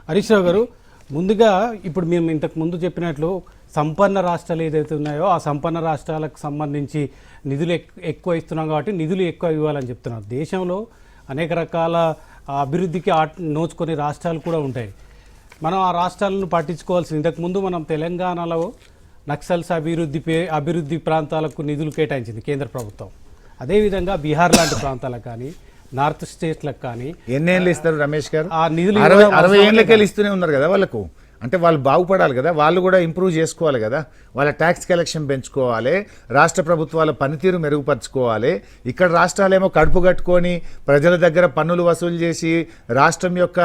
హరీష్ రావు గారు, ముందుగా ఇప్పుడు మేము ఇంతకు ముందు చెప్పినట్లు సంపన్న రాష్ట్రాలు ఏదైతే ఉన్నాయో ఆ సంపన్న రాష్ట్రాలకు సంబంధించి నిధులు ఎక్కువ ఇస్తున్నాం కాబట్టి నిధులు ఎక్కువ ఇవ్వాలని చెప్తున్నారు. దేశంలో అనేక రకాల అభివృద్ధికి నోచుకొని రాష్ట్రాలు కూడా ఉంటాయి. మనం ఆ రాష్ట్రాలను పట్టించుకోవాల్సింది. ఇంతకుముందు మనం తెలంగాణలో నక్సల్స్ అభివృద్ధి ప్రాంతాలకు నిధులు కేటాయించింది కేంద్ర ప్రభుత్వం. అదేవిధంగా బీహార్ లాంటి ప్రాంతాలకు కానీ నార్త్ స్టేట్లకు కానీ ఎన్నేళ్ళు ఇస్తారు రమేష్ గారు? ఆ నిధులు 60 ఏళ్ళకెళ్ళి ఇస్తూనే ఉన్నారు కదా వాళ్ళకు. అంటే వాళ్ళు బాగుపడాలి కదా, వాళ్ళు కూడా ఇంప్రూవ్ చేసుకోవాలి కదా, వాళ్ళ ట్యాక్స్ కలెక్షన్ పెంచుకోవాలి, రాష్ట్ర ప్రభుత్వాల పనితీరు మెరుగుపరచుకోవాలి. ఇక్కడ రాష్ట్రాలేమో కడుపు కట్టుకొని ప్రజల దగ్గర పన్నులు వసూలు చేసి రాష్ట్రం యొక్క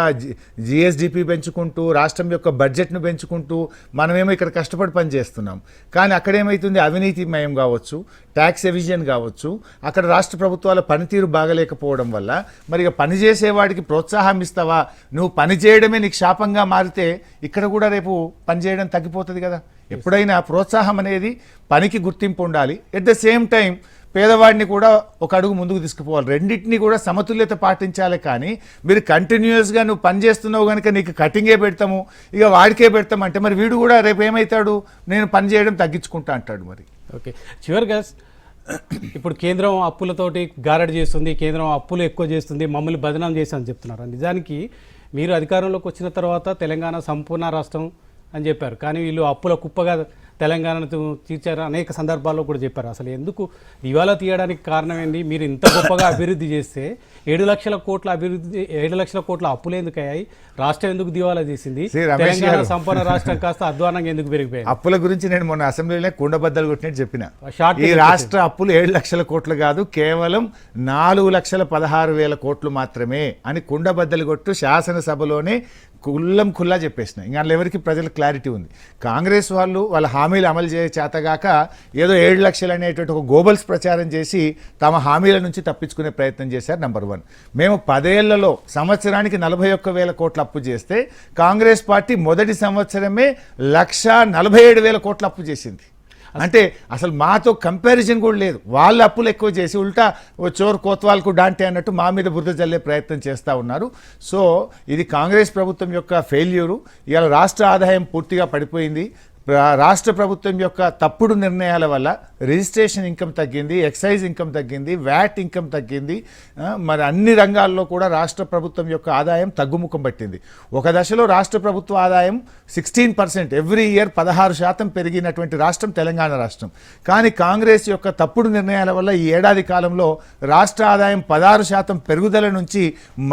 జిఎస్డిపి పెంచుకుంటూ రాష్ట్రం యొక్క బడ్జెట్ను పెంచుకుంటూ మనమేమో ఇక్కడ కష్టపడి పని చేస్తున్నాం. కానీ అక్కడేమవుతుంది, అవినీతిమయం కావచ్చు, ట్యాక్స్ ఎవిజన్ కావచ్చు, అక్కడ రాష్ట్ర ప్రభుత్వాల పనితీరు బాగలేకపోవడం వల్ల మరి పని చేసేవాడికి ప్రోత్సాహం ఇస్తావా? నువ్వు పని చేయడమే నీకు శాపంగా మారితే ఇక్కడ కూడా రేపు పనిచేయడం తగ్గిపోతుంది కదా. ఎప్పుడైనా ప్రోత్సాహం అనేది పనికి గుర్తింపు ఉండాలి. ఎట్ ద సేమ్ టైం పేదవాడిని కూడా ఒక అడుగు ముందుకు తీసుకుపోవాలి. రెండింటినీ కూడా సమతుల్యత పాటించాలి. కానీ మీరు కంటిన్యూస్గా నువ్వు పని చేస్తున్నావు కనుక నీకు కటింగే పెడతాము, ఇక వాడికే పెడతాం అంటే మరి వీడు కూడా రేపు ఏమవుతాడు, నేను పని చేయడం తగ్గించుకుంటా అంటాడు. మరి ఓకే, చివరిగా ఇప్పుడు కేంద్రం అప్పులతోటి గారడి చేస్తుంది, కేంద్రం అప్పులు ఎక్కువ చేస్తుంది, మమ్మల్ని బదనాం చేశామని చెప్తున్నారు. నిజానికి మీరు అధికారంలోకి వచ్చిన తర్వాత తెలంగాణ సంపూర్ణ రాష్ట్రం అని చెప్పారు. కానీ వీళ్ళు అప్పుల కుప్పగా తెలంగాణను తీర్చారు. అనేక సందర్భాల్లో కూడా చెప్పారు. అసలు ఎందుకు దివాలా తీయడానికి కారణం ఏంటి? మీరు ఇంత గొప్పగా అభివృద్ధి చేస్తే 7 లక్షల కోట్ల అప్పులు ఎందుకు అయ్యాయి? రాష్ట్రం ఎందుకు దివాలా తీసింది? తెలంగాణ సంపన్న రాష్ట్రం కాస్త అధ్వానంగా ఎందుకు పెరిగిపోయాయి? అప్పుల గురించి నేను మొన్న అసెంబ్లీలో కుండబద్దలు కొట్టినట్టు చెప్పిన. ఈ రాష్ట్ర అప్పులు 7 లక్షల కోట్లు కాదు, కేవలం 4,16,000 కోట్లు మాత్రమే అని కుండబద్దలు కొట్టు శాసనసభలోనే ఖుల్లా చెప్పేసిన. ఇంకా అందులో ఎవరికి ప్రజలకు క్లారిటీ ఉంది. కాంగ్రెస్ వాళ్ళు వాళ్ళ హామీలు అమలు చేతగాక ఏదో 7 లక్షలు అనేటువంటి ఒక గోబల్స్ ప్రచారం చేసి తమ హామీల నుంచి తప్పించుకునే ప్రయత్నం చేశారు. నెంబర్ 1. మేము 10 ఏళ్లలో సంవత్సరానికి 41,000 కోట్ల అప్పు చేస్తే కాంగ్రెస్ పార్టీ మొదటి సంవత్సరమే 1,47,000 కోట్ల అప్పు చేసింది. అంటే అసలు మాతో కంపారిజన్ కూడా లేదు. వాళ్ళ అప్పులు ఎక్కువ చేసి ఉల్టా చోర్ కోత్వాల్కు డాంటే అన్నట్టు మా మీద బురద జల్లే ప్రయత్నం చేస్తూ ఉన్నారు. సో ఇది కాంగ్రెస్ ప్రభుత్వం యొక్క ఫెయిల్యూరు. ఇవాళ రాష్ట్ర ఆదాయం పూర్తిగా పడిపోయింది. రాష్ట్ర ప్రభుత్వం యొక్క తప్పుడు నిర్ణయాల వల్ల రిజిస్ట్రేషన్ ఇన్కమ్ తగ్గింది, ఎక్సైజ్ ఇన్కమ్ తగ్గింది, వ్యాట్ ఇన్కమ్ తగ్గింది. మరి అన్ని రంగాల్లో కూడా రాష్ట్ర ప్రభుత్వం యొక్క ఆదాయం తగ్గుముఖం పట్టింది. ఒక దశలో రాష్ట్ర ప్రభుత్వ ఆదాయం 16% ఎవ్రీ ఇయర్ 16% పెరిగినటువంటి రాష్ట్రం తెలంగాణ రాష్ట్రం. కానీ కాంగ్రెస్ యొక్క తప్పుడు నిర్ణయాల వల్ల ఈ ఏడాది కాలంలో రాష్ట్ర ఆదాయం 16% పెరుగుదల నుంచి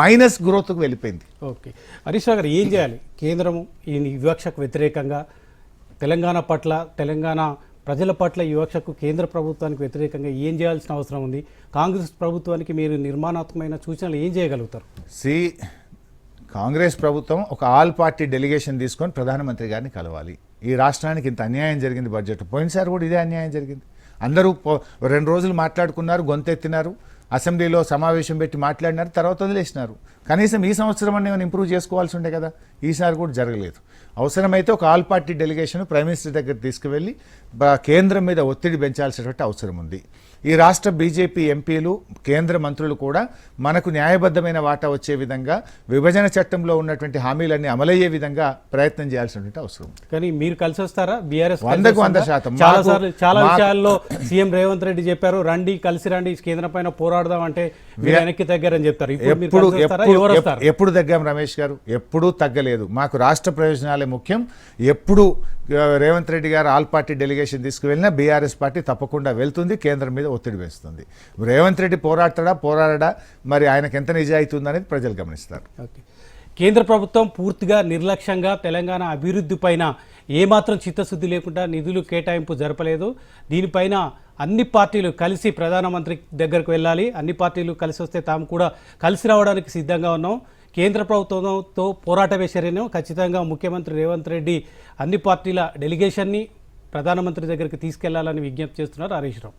మైనస్ గ్రోత్కు వెళ్ళిపోయింది. ఓకే, హరీష్ రావు గారు, ఏం చేయాలి కేంద్రము ఈ వివక్షకు వ్యతిరేకంగా? తెలంగాణ పట్ల, తెలంగాణ ప్రజల పట్ల ఈ వివక్షకు కేంద్ర ప్రభుత్వానికి వ్యతిరేకంగా ఏం చేయాల్సిన అవసరం ఉంది? కాంగ్రెస్ ప్రభుత్వానికి మీరు నిర్మాణాత్మకమైన సూచనలు ఏం చేయగలుగుతారు? కాంగ్రెస్ ప్రభుత్వం ఒక ఆల్ పార్టీ డెలిగేషన్ తీసుకొని ప్రధానమంత్రి గారిని కలవాలి. ఈ రాష్ట్రానికి ఇంత అన్యాయం జరిగింది బడ్జెట్. పోయినసారి కూడా ఇదే అన్యాయం జరిగింది. అందరూ 2 రోజులు మాట్లాడుకున్నారు, గొంతెత్తినారు, అసెంబ్లీలో సమావేశం పెట్టి మాట్లాడినారు, తర్వాత వదిలేసినారు. కనీసం ఈ సంవత్సరం అన్నీ ఏమైనా ఇంప్రూవ్ చేసుకోవాల్సి ఉండే కదా. ఈసారి కూడా జరగలేదు. అవసరమైతే ఒక all party delegation prime minister దగ్గర తీసుకువెళ్ళి కేంద్రం మీద ఒత్తిడి పెంచాల్సినటువంటి అవసరం ఉంది. ఈ రాష్ట్ర బీజేపీ ఎంపీలు, కేంద్ర మంత్రులు కూడా మనకు న్యాయబద్ధమైన వాటా వచ్చే విధంగా, విభజన చట్టంలో ఉన్నటువంటి హామీలన్నీ అమలయ్యే విధంగా ప్రయత్నం చేయాల్సినటువంటి అవసరం ఉంది. కానీ మీరు కలిసి వస్తారా? బీఆర్ఎస్ 100% చాలా విషయాల్లో సీఎం రేవంత్ రెడ్డి చెప్పారు, రండి కలిసి రండి కేంద్రం పైన పోరాడదాం అంటే వెనక్కి తగ్గారని చెప్తారు. ఎప్పుడు తగ్గాం రమేష్ గారు? ఎప్పుడూ తగ్గలేదు. మాకు రాష్ట్ర ప్రయోజనాలే ముఖ్యం. ఎప్పుడు Revanth Reddy garu all party delegation తీసుకువెళ్ళినా బీఆర్ఎస్ పార్టీ తప్పకుండా వెళ్తుంది, కేంద్రం మీద ఒత్తిడి వేస్తుంది. రేవంత్ రెడ్డి పోరాడడా మరి ఆయనకు ఎంత నిజాయితీ ఉందనేది ప్రజలు గమనిస్తారు. ఓకే, కేంద్ర ప్రభుత్వం పూర్తిగా నిర్లక్ష్యంగా తెలంగాణ అభివృద్ధి పైన ఏమాత్రం చిత్తశుద్ధి లేకుండా నిధులు కేటాయింపు జరపలేదు. దీనిపైన అన్ని పార్టీలు కలిసి ప్రధానమంత్రి దగ్గరకు వెళ్ళాలి. అన్ని పార్టీలు కలిసి వస్తే తాము కూడా కలిసి రావడానికి సిద్ధంగా ఉన్నాం. కేంద్ర ప్రభుత్వంతో పోరాటమే చర్యను ఖచ్చితంగా ముఖ్యమంత్రి రేవంత్ రెడ్డి అన్ని పార్టీల డెలిగేషన్ని ప్రధానమంత్రి దగ్గరికి తీసుకెళ్లాలని విజ్ఞప్తి చేస్తున్నారు హరీష్ రావు.